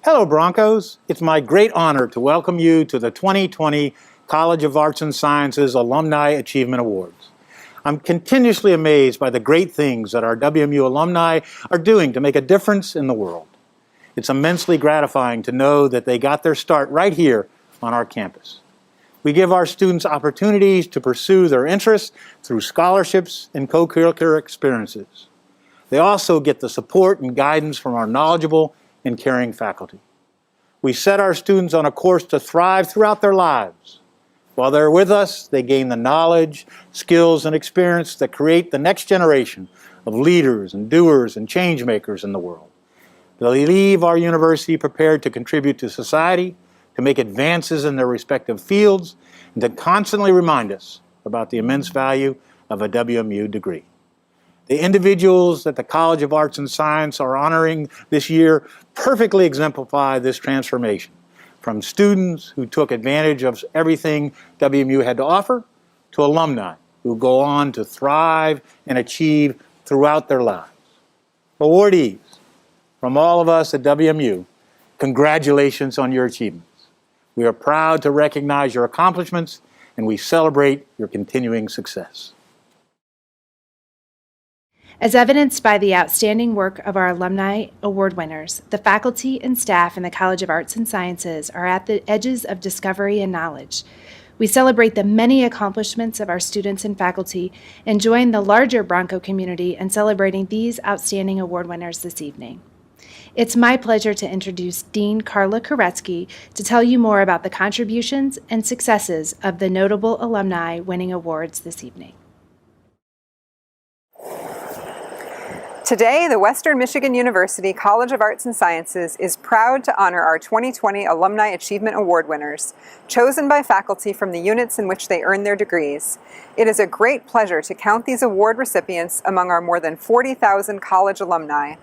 Hello, Broncos. It's my great honor to welcome you to the 2020 College of Arts and Sciences Alumni Achievement Awards. I'm continuously amazed by the great things that our WMU alumni are doing to make a difference in the world. It's immensely gratifying to know that they got their start right here on our campus. We give our students opportunities to pursue their interests through scholarships and co-curricular experiences. They also get the support and guidance from our knowledgeable and caring faculty. We set our students on a course to thrive throughout their lives. While they're with us, they gain the knowledge, skills, and experience that create the next generation of leaders and doers and change makers in the world. They leave our university prepared to contribute to society, to make advances in their respective fields, and to constantly remind us about the immense value of a WMU degree. The individuals that the College of Arts and Science are honoring this year perfectly exemplify this transformation, from students who took advantage of everything WMU had to offer, to alumni who go on to thrive and achieve throughout their lives. Awardees, from all of us at WMU, congratulations on your achievements. We are proud to recognize your accomplishments, and we celebrate your continuing success. As evidenced by the outstanding work of our Alumni Award winners, the faculty and staff in the College of Arts and Sciences are at the edges of discovery and knowledge. We celebrate the many accomplishments of our students and faculty and join the larger Bronco community in celebrating these outstanding award winners this evening. It's my pleasure to introduce Dean Carla Koretsky to tell you more about the contributions and successes of the notable alumni winning awards this evening. Today, the Western Michigan University College of Arts and Sciences is proud to honor our 2020 Alumni Achievement Award winners, chosen by faculty from the units in which they earned their degrees. It is a great pleasure to count these award recipients among our more than 40,000 college alumni.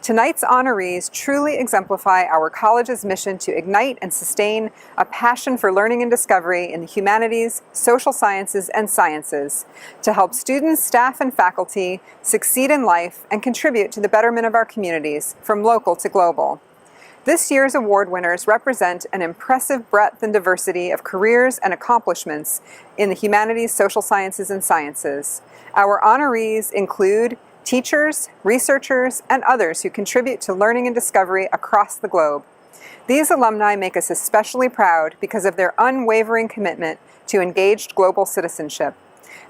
Tonight's honorees truly exemplify our college's mission to ignite and sustain a passion for learning and discovery in the humanities, social sciences, and sciences, to help students, staff, and faculty succeed in life and contribute to the betterment of our communities, from local to global. This year's award winners represent an impressive breadth and diversity of careers and accomplishments in the humanities, social sciences, and sciences. Our honorees include teachers, researchers, and others who contribute to learning and discovery across the globe. These alumni make us especially proud because of their unwavering commitment to engaged global citizenship.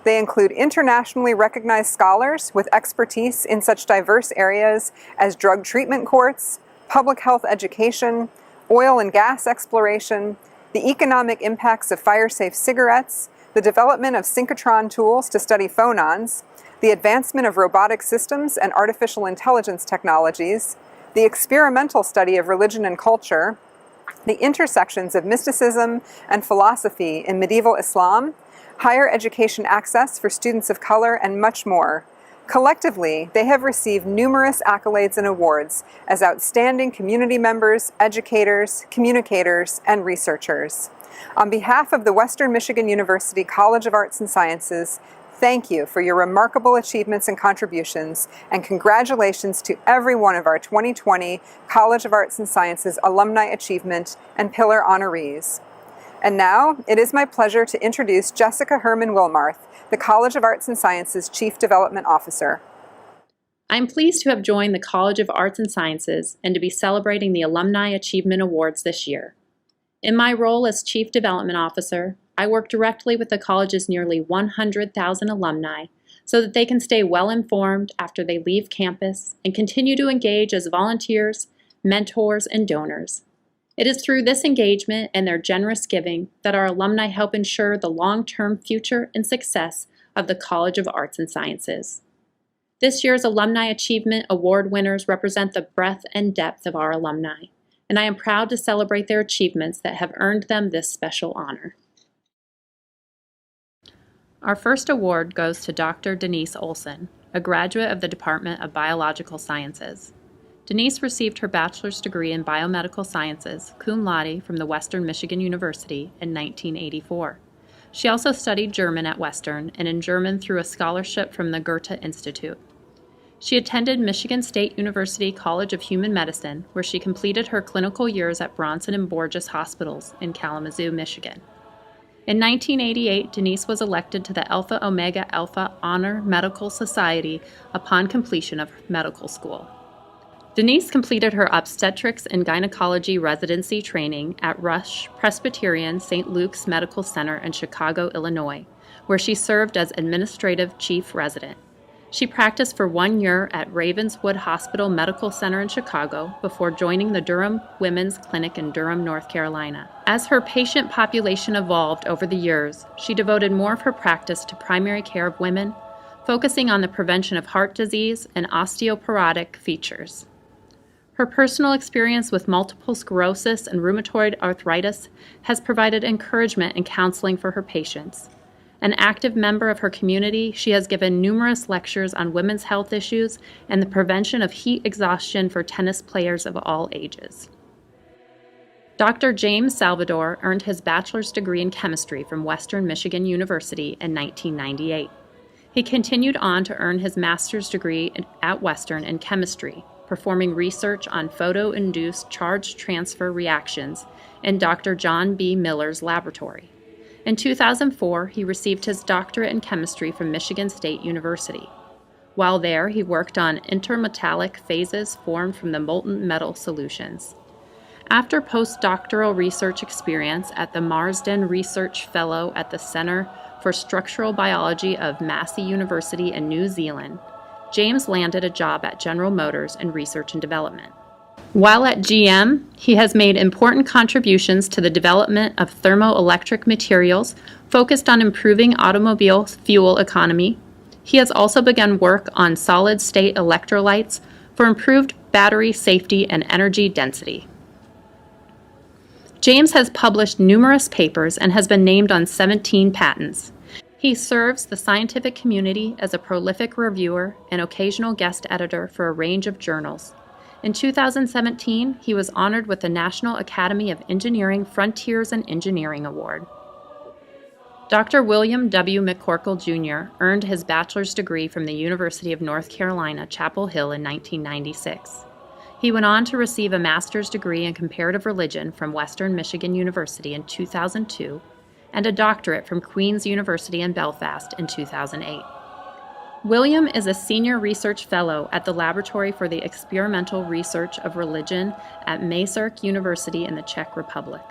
They include internationally recognized scholars with expertise in such diverse areas as drug treatment courts, public health education, oil and gas exploration, the economic impacts of fire-safe cigarettes, the development of synchrotron tools to study phonons, the advancement of robotic systems and artificial intelligence technologies, the experimental study of religion and culture, the intersections of mysticism and philosophy in medieval Islam, higher education access for students of color, and much more. Collectively, they have received numerous accolades and awards as outstanding community members, educators, communicators, and researchers. On behalf of the Western Michigan University College of Arts and Sciences, thank you for your remarkable achievements and contributions, and congratulations to every one of our 2020 College of Arts and Sciences Alumni Achievement and Pillar honorees. And now, it is my pleasure to introduce Jessica Herman-Wilmarth, the College of Arts and Sciences Chief Development Officer. I'm pleased to have joined the College of Arts and Sciences and to be celebrating the Alumni Achievement Awards this year. In my role as Chief Development Officer, I work directly with the college's nearly 100,000 alumni so that they can stay well informed after they leave campus and continue to engage as volunteers, mentors, and donors. It is through this engagement and their generous giving that our alumni help ensure the long-term future and success of the College of Arts and Sciences. This year's Alumni Achievement Award winners represent the breadth and depth of our alumni, and I am proud to celebrate their achievements that have earned them this special honor. Our first award goes to Dr. Denise Olson, a graduate of the Department of Biological Sciences. Denise received her bachelor's degree in biomedical sciences, cum laude, from the Western Michigan University in 1984. She also studied German at Western and in German through a scholarship from the Goethe Institute. She attended Michigan State University College of Human Medicine, where she completed her clinical years at Bronson and Borges Hospitals in Kalamazoo, Michigan. In 1988, Denise was elected to the Alpha Omega Alpha Honor Medical Society upon completion of medical school. Denise completed her obstetrics and gynecology residency training at Rush Presbyterian St. Luke's Medical Center in Chicago, Illinois, where she served as administrative chief resident. She practiced for 1 year at Ravenswood Hospital Medical Center in Chicago before joining the Durham Women's Clinic in Durham, North Carolina. As her patient population evolved over the years, she devoted more of her practice to primary care of women, focusing on the prevention of heart disease and osteoporotic features. Her personal experience with multiple sclerosis and rheumatoid arthritis has provided encouragement and counseling for her patients. An active member of her community, she has given numerous lectures on women's health issues and the prevention of heat exhaustion for tennis players of all ages. Dr. James Salvador earned his bachelor's degree in chemistry from Western Michigan University in 1998. He continued on to earn his master's degree at Western in chemistry, performing research on photo-induced charge transfer reactions in Dr. John B. Miller's laboratory. In 2004, he received his doctorate in chemistry from Michigan State University. While there, he worked on intermetallic phases formed from the molten metal solutions. After postdoctoral research experience at the Marsden Research Fellow at the Center for Structural Biology of Massey University in New Zealand, James landed a job at General Motors in research and development. While at GM, he has made important contributions to the development of thermoelectric materials focused on improving automobile fuel economy. He has also begun work on solid-state electrolytes for improved battery safety and energy density. James has published numerous papers and has been named on 17 patents. He serves the scientific community as a prolific reviewer and occasional guest editor for a range of journals. In 2017, he was honored with the National Academy of Engineering Frontiers in Engineering Award. Dr. William W. McCorkle, Jr. earned his bachelor's degree from the University of North Carolina, Chapel Hill in 1996. He went on to receive a master's degree in comparative religion from Western Michigan University in 2002 and a doctorate from Queen's University in Belfast in 2008. William is a senior research fellow at the Laboratory for the Experimental Research of Religion at Masaryk University in the Czech Republic.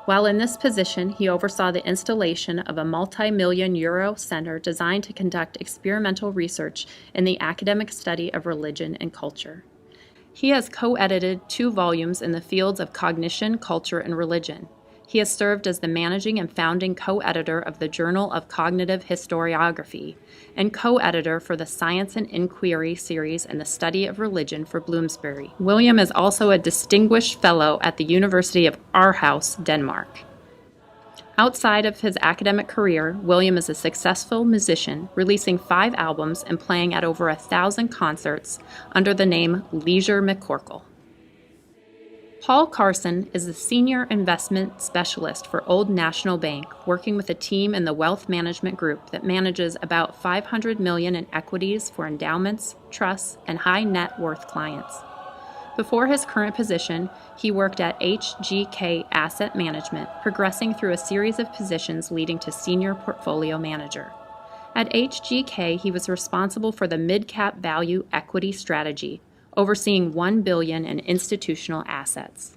While in this position, he oversaw the installation of a multi-million euro center designed to conduct experimental research in the academic study of religion and culture. He has co-edited 2 volumes in the fields of cognition, culture, and religion. He has served as the managing and founding co-editor of the Journal of Cognitive Historiography and co-editor for the Science and Inquiry series and the Study of Religion for Bloomsbury. William is also a distinguished fellow at the University of Aarhus, Denmark. Outside of his academic career, William is a successful musician, releasing 5 albums and playing at over 1,000 concerts under the name Leisure McCorkle. Paul Carson is the Senior Investment Specialist for Old National Bank, working with a team in the Wealth Management Group that manages about $500 million in equities for endowments, trusts, and high net worth clients. Before his current position, he worked at HGK Asset Management, progressing through a series of positions leading to Senior Portfolio Manager. At HGK, he was responsible for the mid-cap value equity strategy, overseeing $1 billion in institutional assets.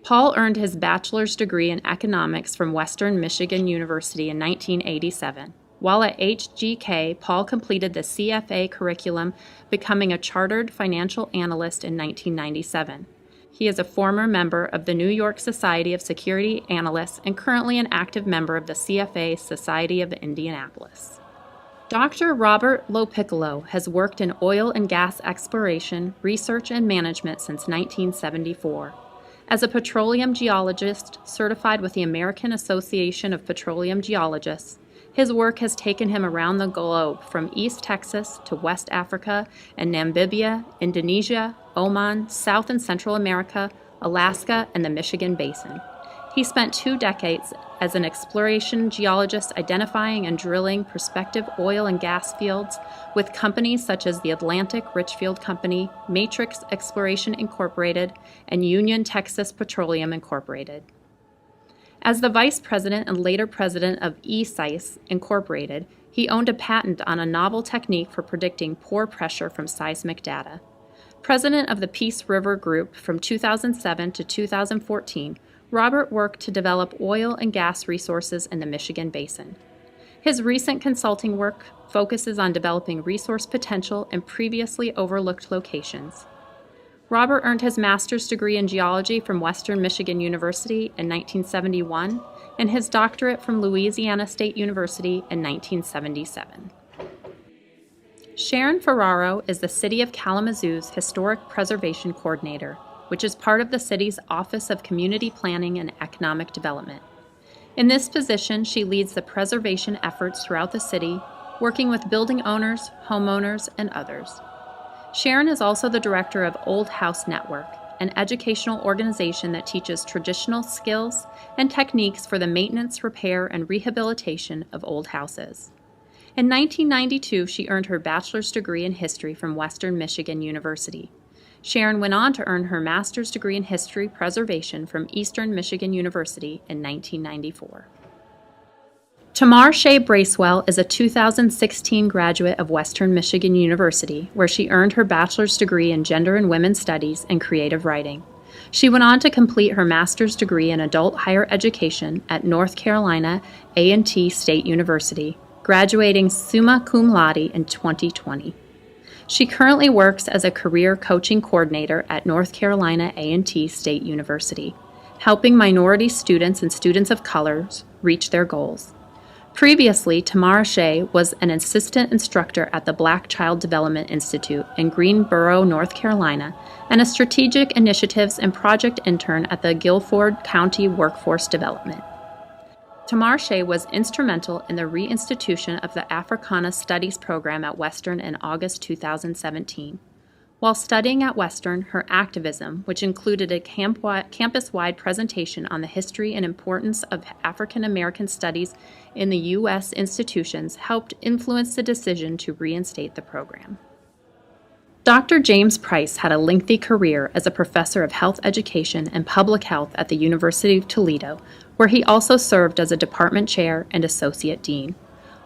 Paul earned his bachelor's degree in economics from Western Michigan University in 1987. While at HGK, Paul completed the CFA curriculum, becoming a chartered financial analyst in 1997. He is a former member of the New York Society of Security Analysts and currently an active member of the CFA Society of Indianapolis. Dr. Robert Lopiccolo has worked in oil and gas exploration, research, and management since 1974. As a petroleum geologist certified with the American Association of Petroleum Geologists, his work has taken him around the globe from East Texas to West Africa and Namibia, Indonesia, Oman, South and Central America, Alaska, and the Michigan Basin. He spent 2 decades as an exploration geologist identifying and drilling prospective oil and gas fields with companies such as the Atlantic Richfield Company, Matrix Exploration Incorporated, and Union Texas Petroleum Incorporated. As the vice president and later president of eSeis Incorporated, he owned a patent on a novel technique for predicting pore pressure from seismic data. President of the Peace River Group from 2007 to 2014, Robert worked to develop oil and gas resources in the Michigan Basin. His recent consulting work focuses on developing resource potential in previously overlooked locations. Robert earned his master's degree in geology from Western Michigan University in 1971 and his doctorate from Louisiana State University in 1977. Sharon Ferraro is the City of Kalamazoo's Historic Preservation Coordinator, which is part of the city's Office of Community Planning and Economic Development. In this position, she leads the preservation efforts throughout the city, working with building owners, homeowners, and others. Sharon is also the director of Old House Network, an educational organization that teaches traditional skills and techniques for the maintenance, repair, and rehabilitation of old houses. In 1992, she earned her bachelor's degree in history from Western Michigan University. Sharon went on to earn her master's degree in history preservation from Eastern Michigan University in 1994. Tamar Shea Bracewell is a 2016 graduate of Western Michigan University, where she earned her bachelor's degree in gender and women's studies and creative writing. She went on to complete her master's degree in adult higher education at North Carolina A&T State University, graduating summa cum laude in 2020. She currently works as a career coaching coordinator at North Carolina A&T State University, helping minority students and students of color reach their goals. Previously, Tamara Shea was an assistant instructor at the Black Child Development Institute in Greensboro, North Carolina, and a strategic initiatives and project intern at the Guilford County Workforce Development. Tamar Shea was instrumental in the reinstitution of the Africana Studies program at Western in August 2017. While studying at Western, her activism, which included a campus-wide presentation on the history and importance of African American studies in the U.S. institutions, helped influence the decision to reinstate the program. Dr. James Price had a lengthy career as a professor of health education and public health at the University of Toledo, where he also served as a department chair and associate dean.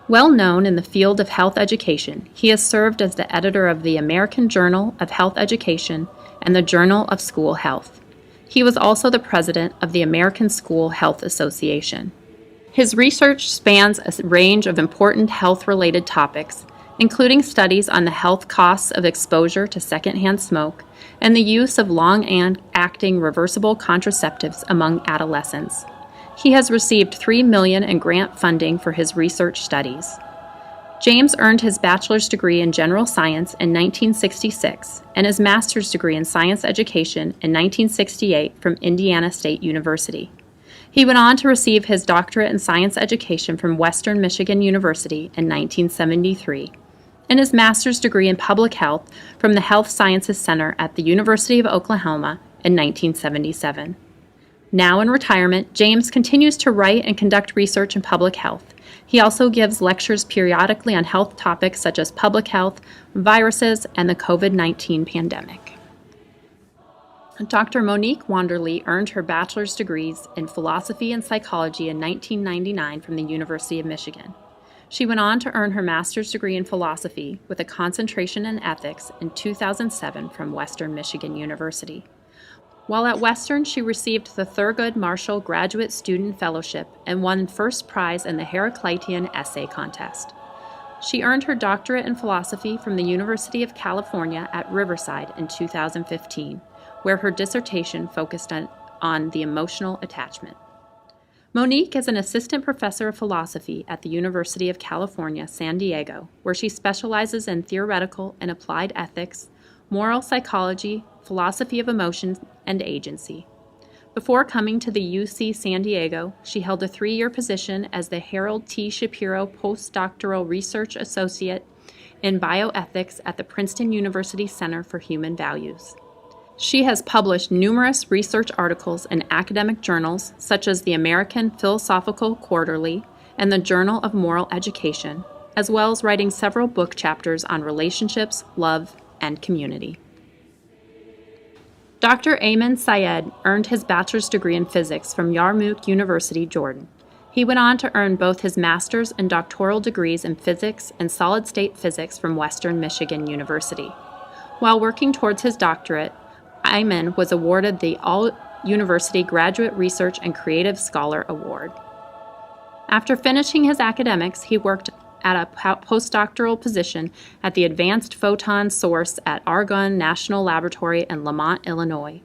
Well known in the field of health education, he has served as the editor of the American Journal of Health Education and the Journal of School Health. He was also the president of the American School Health Association. His research spans a range of important health-related topics, including studies on the health costs of exposure to secondhand smoke and the use of long-acting reversible contraceptives among adolescents. He has received $3 million in grant funding for his research studies. James earned his bachelor's degree in general science in 1966 and his master's degree in science education in 1968 from Indiana State University. He went on to receive his doctorate in science education from Western Michigan University in 1973 and his master's degree in public health from the Health Sciences Center at the University of Oklahoma in 1977. Now in retirement, James continues to write and conduct research in public health. He also gives lectures periodically on health topics such as public health, viruses, and the COVID-19 pandemic. Dr. Monique Wanderly earned her bachelor's degrees in philosophy and psychology in 1999 from the University of Michigan. She went on to earn her master's degree in philosophy with a concentration in ethics in 2007 from Western Michigan University. While at Western, she received the Thurgood Marshall Graduate Student Fellowship and won first prize in the Heraclitean Essay Contest. She earned her doctorate in philosophy from the University of California at Riverside in 2015, where her dissertation focused on the emotional attachment. Monique is an assistant professor of philosophy at the University of California, San Diego, where she specializes in theoretical and applied ethics, moral psychology, philosophy of emotion, and agency. Before coming to the UC San Diego, she held a 3-year position as the Harold T. Shapiro Postdoctoral Research Associate in Bioethics at the Princeton University Center for Human Values. She has published numerous research articles in academic journals such as the American Philosophical Quarterly and the Journal of Moral Education, as well as writing several book chapters on relationships, love, and community. Dr. Ayman Syed earned his bachelor's degree in physics from Yarmouk University, Jordan. He went on to earn both his master's and doctoral degrees in physics and solid-state physics from Western Michigan University. While working towards his doctorate, Ayman was awarded the All-University Graduate Research and Creative Scholar Award. After finishing his academics, he worked at a postdoctoral position at the Advanced Photon Source at Argonne National Laboratory in Lamont, Illinois.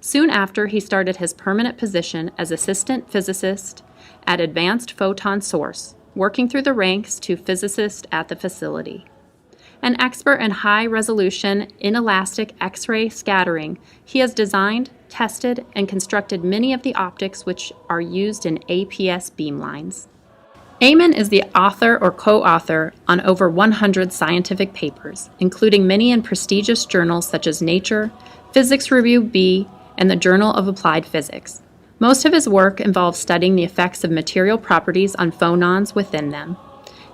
Soon after, he started his permanent position as assistant physicist at Advanced Photon Source, working through the ranks to physicist at the facility. An expert in high-resolution, inelastic X-ray scattering, he has designed, tested, and constructed many of the optics which are used in APS beamlines. Ayman is the author or co-author on over 100 scientific papers, including many in prestigious journals such as Nature, Physics Review B, and the Journal of Applied Physics. Most of his work involves studying the effects of material properties on phonons within them.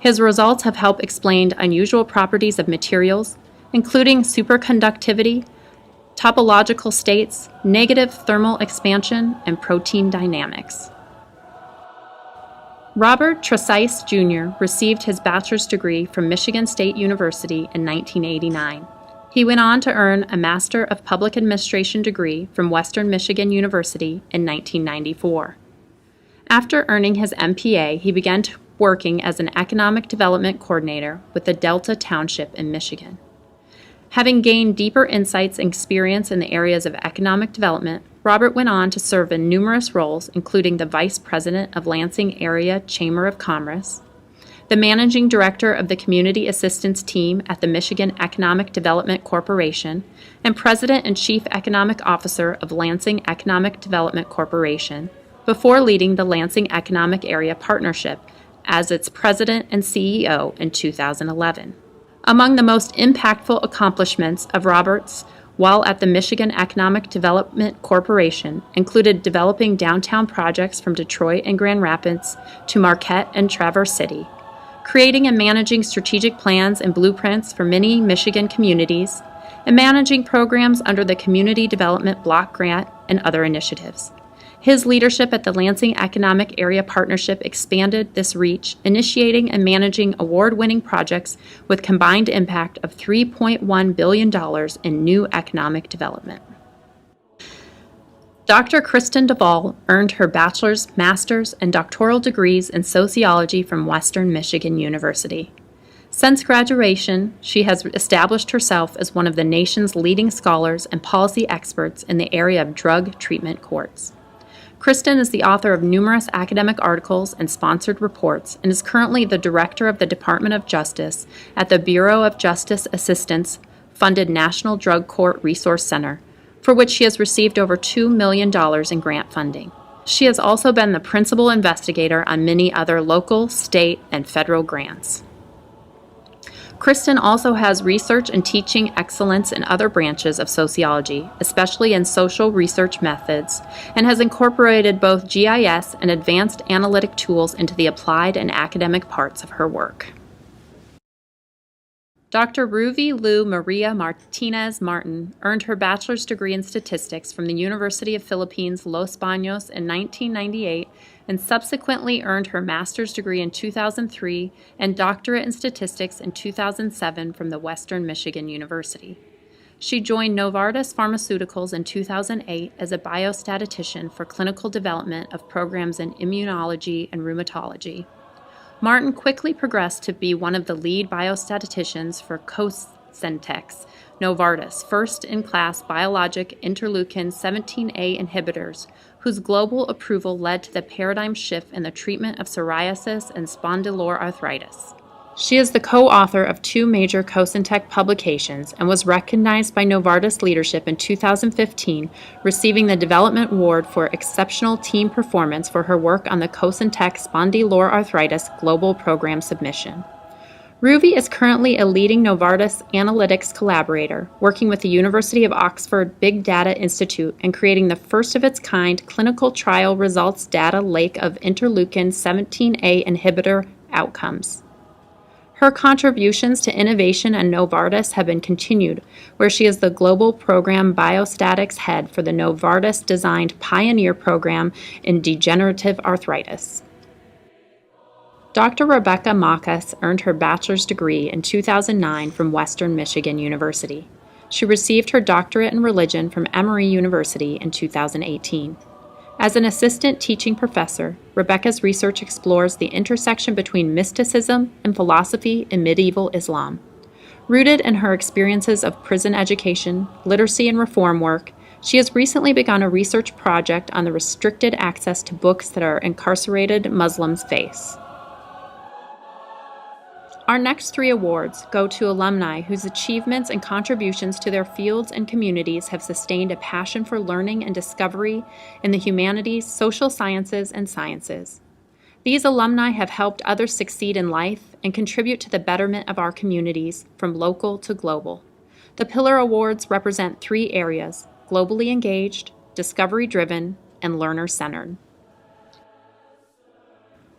His results have helped explain unusual properties of materials, including superconductivity, topological states, negative thermal expansion, and protein dynamics. Robert Tresice Jr. received his bachelor's degree from Michigan State University in 1989. He went on to earn a Master of Public Administration degree from Western Michigan University in 1994. After earning his MPA, he began working as an economic development coordinator with the Delta Township in Michigan. Having gained deeper insights and experience in the areas of economic development, Robert went on to serve in numerous roles, including the Vice President of Lansing Area Chamber of Commerce, the Managing Director of the Community Assistance Team at the Michigan Economic Development Corporation, and President and Chief Economic Officer of Lansing Economic Development Corporation, before leading the Lansing Economic Area Partnership as its President and CEO in 2011. Among the most impactful accomplishments of Robert's while at the Michigan Economic Development Corporation included developing downtown projects from Detroit and Grand Rapids to Marquette and Traverse City, creating and managing strategic plans and blueprints for many Michigan communities, and managing programs under the Community Development Block Grant and other initiatives. His leadership at the Lansing Economic Area Partnership expanded this reach, initiating and managing award-winning projects with combined impact of $3.1 billion in new economic development. Dr. Kristen Duvall earned her bachelor's, master's, and doctoral degrees in sociology from Western Michigan University. Since graduation, she has established herself as one of the nation's leading scholars and policy experts in the area of drug treatment courts. Kristen is the author of numerous academic articles and sponsored reports and is currently the director of the Department of Justice at the Bureau of Justice Assistance funded National Drug Court Resource Center, for which she has received over $2 million in grant funding. She has also been the principal investigator on many other local, state, and federal grants. Kristen also has research and teaching excellence in other branches of sociology, especially in social research methods, and has incorporated both GIS and advanced analytic tools into the applied and academic parts of her work. Dr. Ruvi Lou Maria Martinez Martin earned her bachelor's degree in statistics from the University of Philippines, Los Baños in 1998 and subsequently earned her master's degree in 2003 and doctorate in statistics in 2007 from the Western Michigan University. She joined Novartis Pharmaceuticals in 2008 as a biostatistician for clinical development of programs in immunology and rheumatology. Martin quickly progressed to be one of the lead biostatisticians for Cosentyx, Novartis' first-in-class biologic interleukin-17A inhibitors, whose global approval led to the paradigm shift in the treatment of psoriasis and spondyloarthritis. She is the co-author of 2 major Cosentyx publications and was recognized by Novartis leadership in 2015, receiving the Development Award for Exceptional Team Performance for her work on the Cosentyx spondyloarthritis Global Program submission. Ruby is currently a leading Novartis analytics collaborator, working with the University of Oxford Big Data Institute and creating the first of its kind clinical trial results data lake of interleukin 17A inhibitor outcomes. Her contributions to innovation at Novartis have been continued, where she is the global program Biostatistics head for the Novartis-designed Pioneer program in degenerative arthritis. Dr. Rebecca Makas earned her bachelor's degree in 2009 from Western Michigan University. She received her doctorate in religion from Emory University in 2018. As an assistant teaching professor, Rebecca's research explores the intersection between mysticism and philosophy in medieval Islam. Rooted in her experiences of prison education, literacy, and reform work, she has recently begun a research project on the restricted access to books that our incarcerated Muslims face. Our next 3 awards go to alumni whose achievements and contributions to their fields and communities have sustained a passion for learning and discovery in the humanities, social sciences, and sciences. These alumni have helped others succeed in life and contribute to the betterment of our communities from local to global. The Pillar Awards represent 3 areas: globally engaged, discovery-driven, and learner-centered.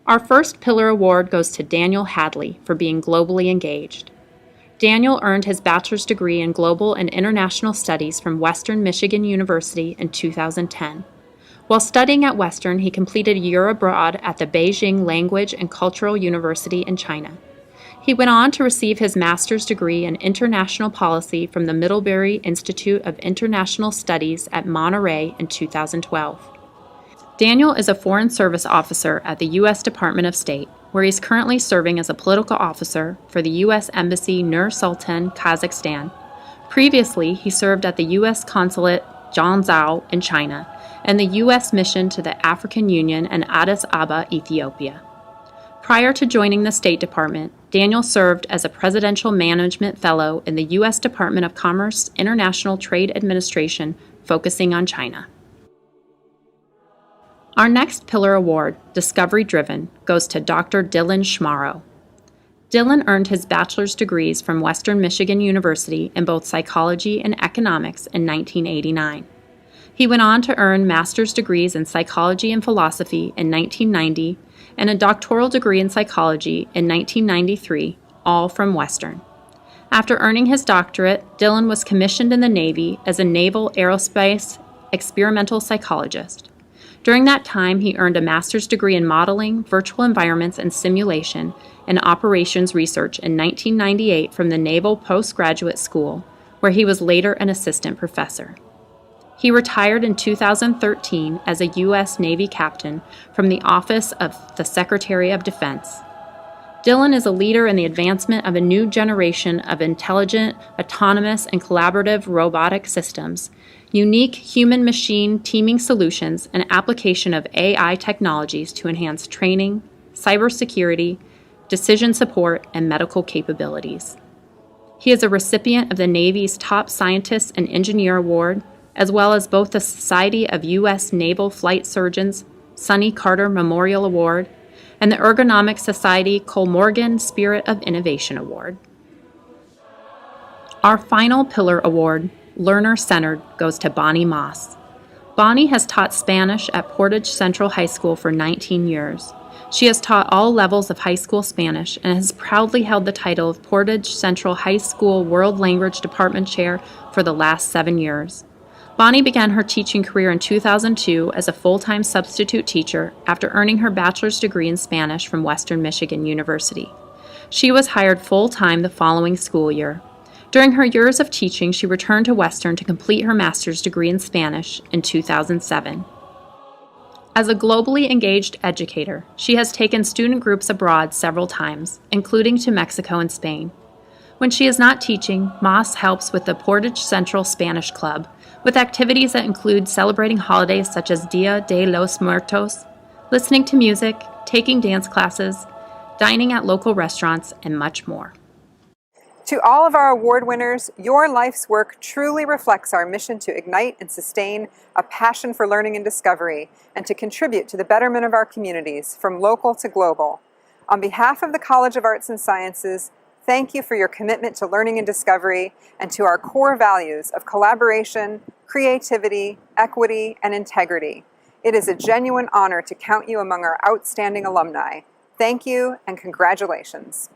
Our first Pillar Award goes to Daniel Hadley for being globally engaged. Daniel earned his bachelor's degree in Global and International Studies from Western Michigan University in 2010. While studying at Western, he completed a year abroad at the Beijing Language and Cultural University in China. He went on to receive his master's degree in International Policy from the Middlebury Institute of International Studies at Monterey in 2012. Daniel is a Foreign Service Officer at the U.S. Department of State, where he's currently serving as a political officer for the U.S. Embassy Nur-Sultan, Kazakhstan. Previously, he served at the U.S. Consulate Zhangzhou in China and the U.S. Mission to the African Union in Addis Ababa, Ethiopia. Prior to joining the State Department, Daniel served as a Presidential Management Fellow in the U.S. Department of Commerce International Trade Administration, focusing on China. Our next Pillar Award, Discovery Driven, goes to Dr. Dylan Schmarro. Dylan earned his bachelor's degrees from Western Michigan University in both psychology and economics in 1989. He went on to earn master's degrees in psychology and philosophy in 1990 and a doctoral degree in psychology in 1993, all from Western. After earning his doctorate, Dylan was commissioned in the Navy as a naval aerospace experimental psychologist. During that time, he earned a master's degree in modeling, virtual environments, and simulation and operations research in 1998 from the Naval Postgraduate School, where he was later an assistant professor. He retired in 2013 as a U.S. Navy captain from the Office of the Secretary of Defense. Dylan is a leader in the advancement of a new generation of intelligent, autonomous, and collaborative robotic systems, unique human-machine teaming solutions, and application of AI technologies to enhance training, cybersecurity, decision support, and medical capabilities. He is a recipient of the Navy's Top Scientist and Engineer Award, as well as both the Society of U.S. Naval Flight Surgeons Sonny Carter Memorial Award and the Ergonomic Society Kolmorgan Spirit of Innovation Award. Our final Pillar Award, Learner-Centered, goes to Bonnie Moss. Bonnie has taught Spanish at Portage Central High School for 19 years. She has taught all levels of high school Spanish and has proudly held the title of Portage Central High School World Language Department Chair for the last 7 years. Bonnie began her teaching career in 2002 as a full-time substitute teacher after earning her bachelor's degree in Spanish from Western Michigan University. She was hired full-time the following school year. During her years of teaching, she returned to Western to complete her master's degree in Spanish in 2007. As a globally engaged educator, she has taken student groups abroad several times, including to Mexico and Spain. When she is not teaching, Moss helps with the Portage Central Spanish Club, with activities that include celebrating holidays such as Dia de los Muertos, listening to music, taking dance classes, dining at local restaurants, and much more. To all of our award winners, your life's work truly reflects our mission to ignite and sustain a passion for learning and discovery, and to contribute to the betterment of our communities, from local to global. On behalf of the College of Arts and Sciences, Thank you for your commitment to learning and discovery and to our core values of collaboration, creativity, equity, and integrity. It is a genuine honor to count you among our outstanding alumni. Thank you and congratulations.